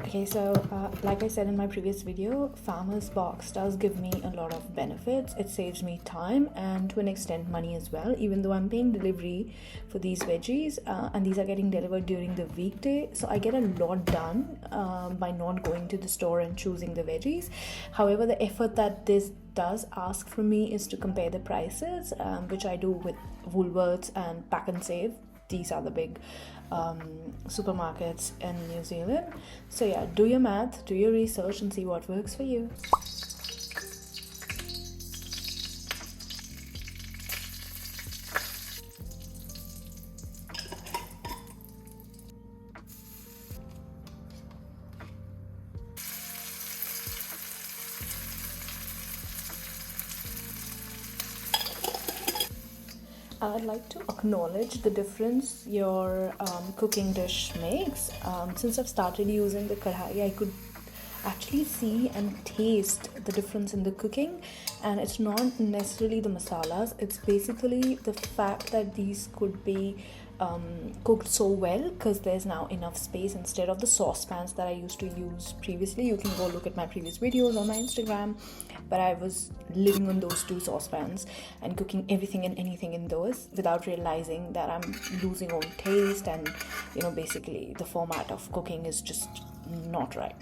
Okay, so like I said in my previous video, Farmer's Box does give me a lot of benefits. It saves me time and to an extent money as well, even though I'm paying delivery for these veggies and these are getting delivered during the weekday. So I get a lot done by not going to the store and choosing the veggies. However, the effort that this does ask from me is to compare the prices, which I do with Woolworths and Pack and Save. These are the big supermarkets in New Zealand. So yeah, do your math, do your research and see what works for you. I'd like to acknowledge the difference your cooking dish makes. Since I've started using the kadhai, I could actually see and taste the difference in the cooking, and it's not necessarily the masalas, it's basically the fact that these could be cooked so well because there's now enough space instead of the saucepans that I used to use previously. You can go look at my previous videos on my Instagram, but I was living on those two saucepans and cooking everything and anything in those without realizing that I'm losing on taste, and you know, basically the format of cooking is just not right.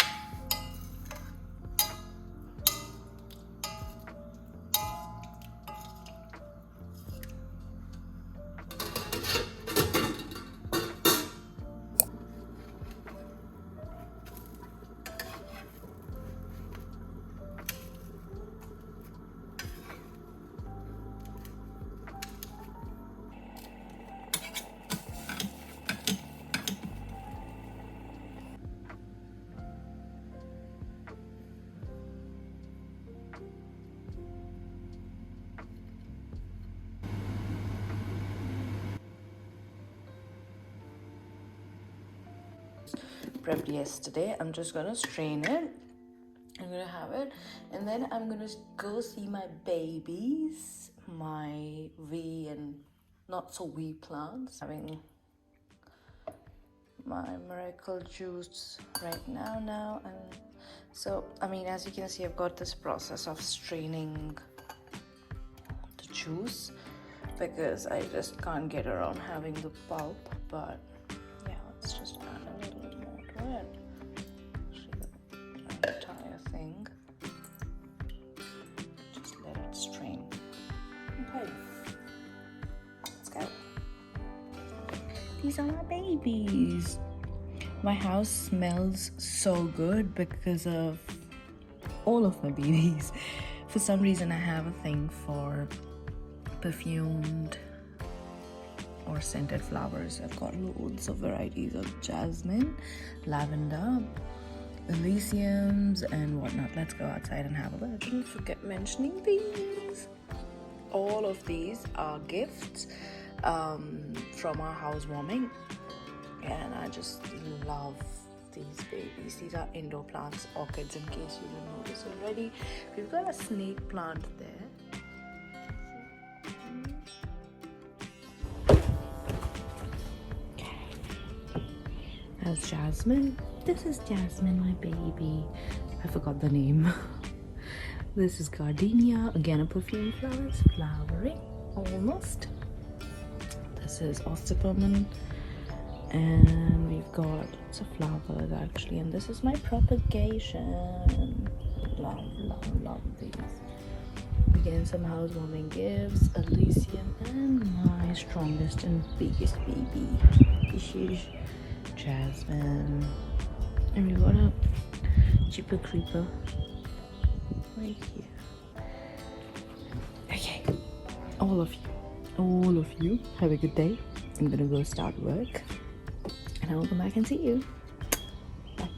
Prepped yesterday. I'm just gonna strain it. I'm gonna have it, and then I'm gonna go see my babies, my wee and not so wee plants. Having my miracle juice right now, and so I mean, as you can see, I've got this process of straining the juice because I just can't get around having the pulp. But yeah, let's just add a little bit more to it. The entire thing. Just let it strain. Okay, let's go. These are my babies. My house smells so good because of all of my babies. For some reason, I have a thing for perfumed or scented flowers. I've got loads of varieties of jasmine, lavender, elysiums and whatnot. Let's go outside and have a look. I didn't forget mentioning these. All of these are gifts from our housewarming, and I just love these babies. These are indoor plants, orchids, in case you didn't notice already. We've got a snake plant there. That's Jasmine. This is Jasmine, my baby. I forgot the name. This is Gardenia, again a perfume flower. It's flowering almost. This is Osteopermon, and we've got lots of flowers actually. And this is my propagation. Love these. Again, some housewarming gifts, Elysium, and my strongest and biggest baby. This is Jasmine, and we got a cheaper creeper right here. Okay, all of you have a good day. I'm gonna go start work, and I will come back and see you. Bye.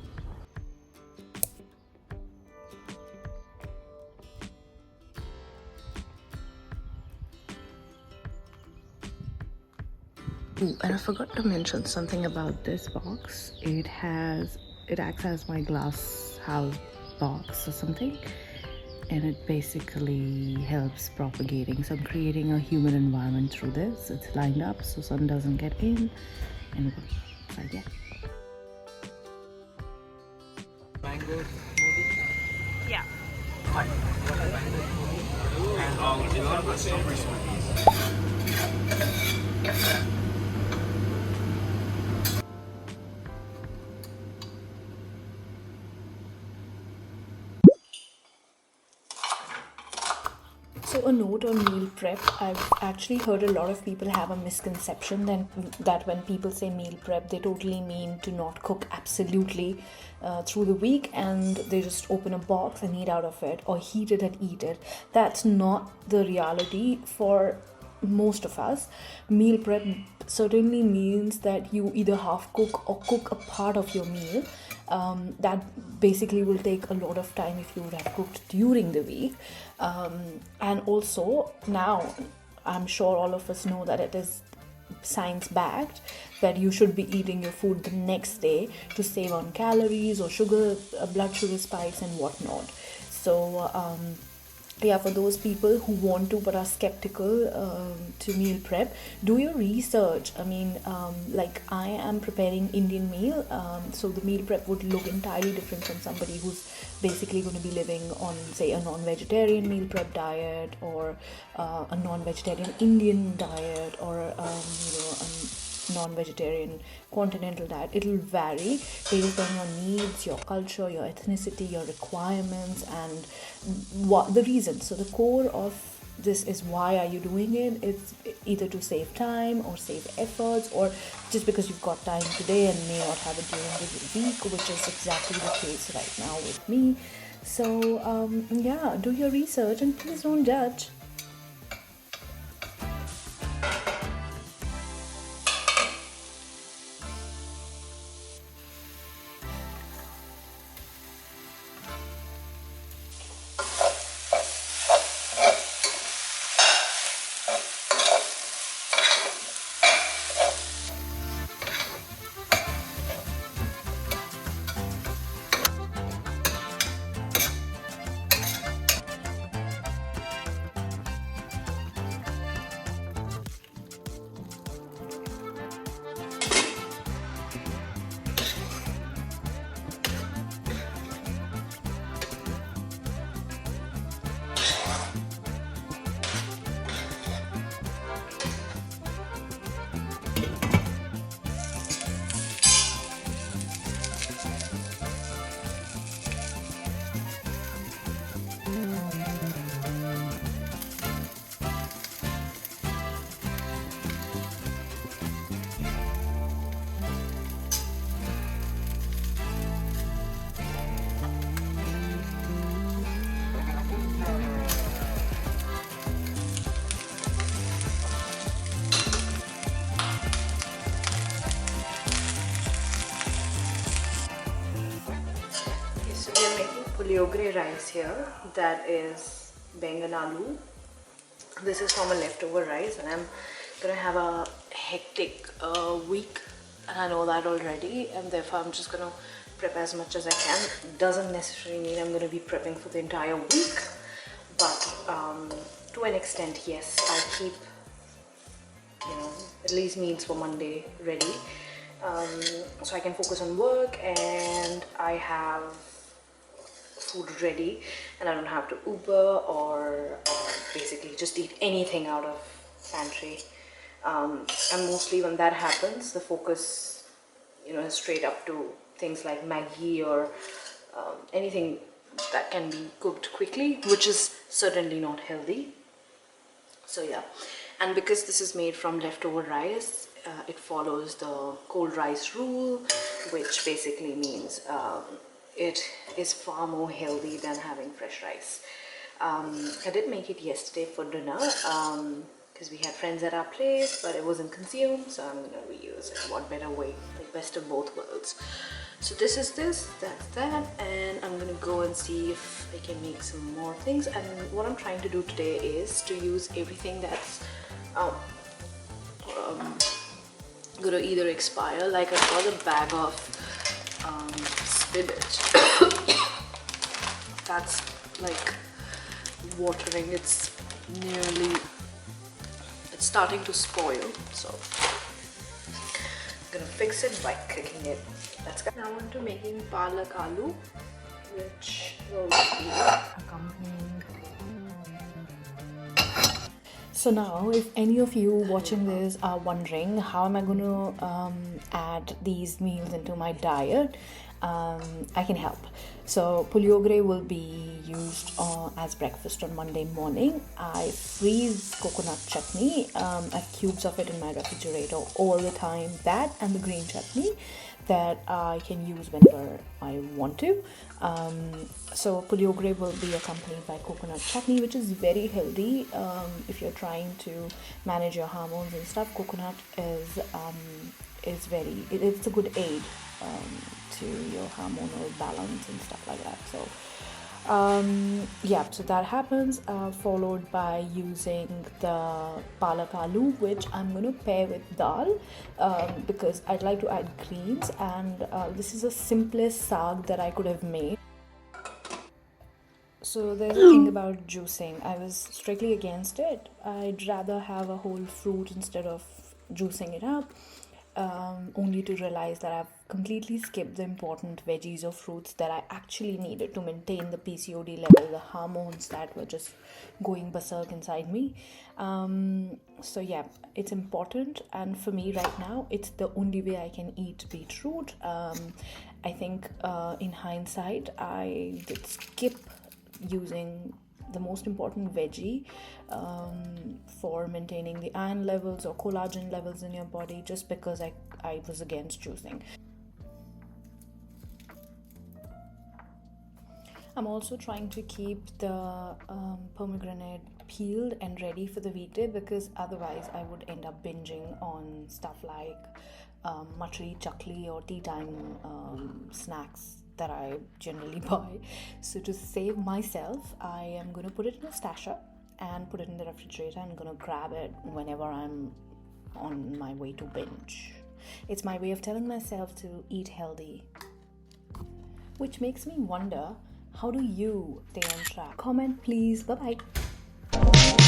Ooh, and I forgot to mention something about this box. It acts as my glass house box or something, and it basically helps propagating. So I'm creating a humid environment through this. It's lined up so sun doesn't get in, and so yeah. mango smoothie. Yeah. And you want the strawberry smoothies. So a note on meal prep. I've actually heard a lot of people have a misconception that when people say meal prep, they totally mean to not cook absolutely through the week and they just open a box and eat out of it or heat it and eat it. That's not the reality for most of us. Meal prep certainly means that you either half cook or cook a part of your meal. That basically will take a lot of time if you would have cooked during the week. And also, now I'm sure all of us know that it is science backed that you should be eating your food the next day to save on calories or sugar, blood sugar spikes, and whatnot. So, yeah, for those people who want to but are skeptical to meal prep, do your research. I mean, like I am preparing Indian meal, so the meal prep would look entirely different from somebody who's basically going to be living on, say, a non-vegetarian meal prep diet or a non-vegetarian Indian diet or a non-vegetarian continental diet. It'll vary based on your needs, your culture, your ethnicity, your requirements, and what the reason. So the core of this is, why are you doing it? It's either to save time or save efforts, or just because you've got time today and may not have it during the week, which is exactly the case right now with me. So yeah, do your research and please don't judge. So we are making Puliyogare rice here. That is bengan aloo. This is from a leftover rice, and I'm gonna have a hectic week, and I know that already, and therefore I'm just gonna prep as much as I can. Doesn't necessarily mean I'm gonna be prepping for the entire week, but to an extent, yes, I keep, at least meals for Monday ready, so I can focus on work and I have food ready and I don't have to Uber or basically just eat anything out of pantry. And mostly when that happens, the focus is straight up to things like Maggi or anything that can be cooked quickly, which is certainly not healthy. So yeah, and because this is made from leftover rice, it follows the cold rice rule, which basically means it is far more healthy than having fresh rice. I did make it yesterday for dinner because we had friends at our place, but it wasn't consumed, so I'm going to reuse it. What better way, like best of both worlds. So this is this, that's that, and I'm going to go and see if I can make some more things. And what I'm trying to do today is to use everything that's going to either expire. Like I got a bag of spinach that's like watering, it's starting to spoil, so I'm gonna fix it by cooking it. Now on to making palak aloo. which will be accompanying. So now, if any of you watching this are wondering how am I going to add these meals into my diet, I can help. So puliyogare will be used as breakfast on Monday morning. I freeze coconut chutney. I have cubes of it in my refrigerator all the time. That and the green chutney that I can use whenever I want to. So puliyogare will be accompanied by coconut chutney, which is very healthy. If you're trying to manage your hormones and stuff, coconut is it's a good aid to your hormonal balance and stuff like that. So so that happens, followed by using the palak aloo, which I'm going to pair with dal because I'd like to add greens, and this is the simplest saag that I could have made. So there's a thing about juicing. I was strictly against it. I'd rather have a whole fruit instead of juicing it up. Only to realize that I've completely skipped the important veggies or fruits that I actually needed to maintain the PCOD level, the hormones that were just going berserk inside me. So yeah, it's important, and for me right now, it's the only way I can eat beetroot. I think in hindsight, I did skip using the most important veggie for maintaining the iron levels or collagen levels in your body, just because I was against juicing. I'm also trying to keep the pomegranate peeled and ready for the weekday, because otherwise I would end up binging on stuff like matri, chakli or tea time snacks that I generally buy. So to save myself, I am going to put it in a stasher and put it in the refrigerator. I'm going to grab it whenever I'm on my way to binge. It's my way of telling myself to eat healthy, which makes me wonder, how do you stay on track? Comment please. Bye bye.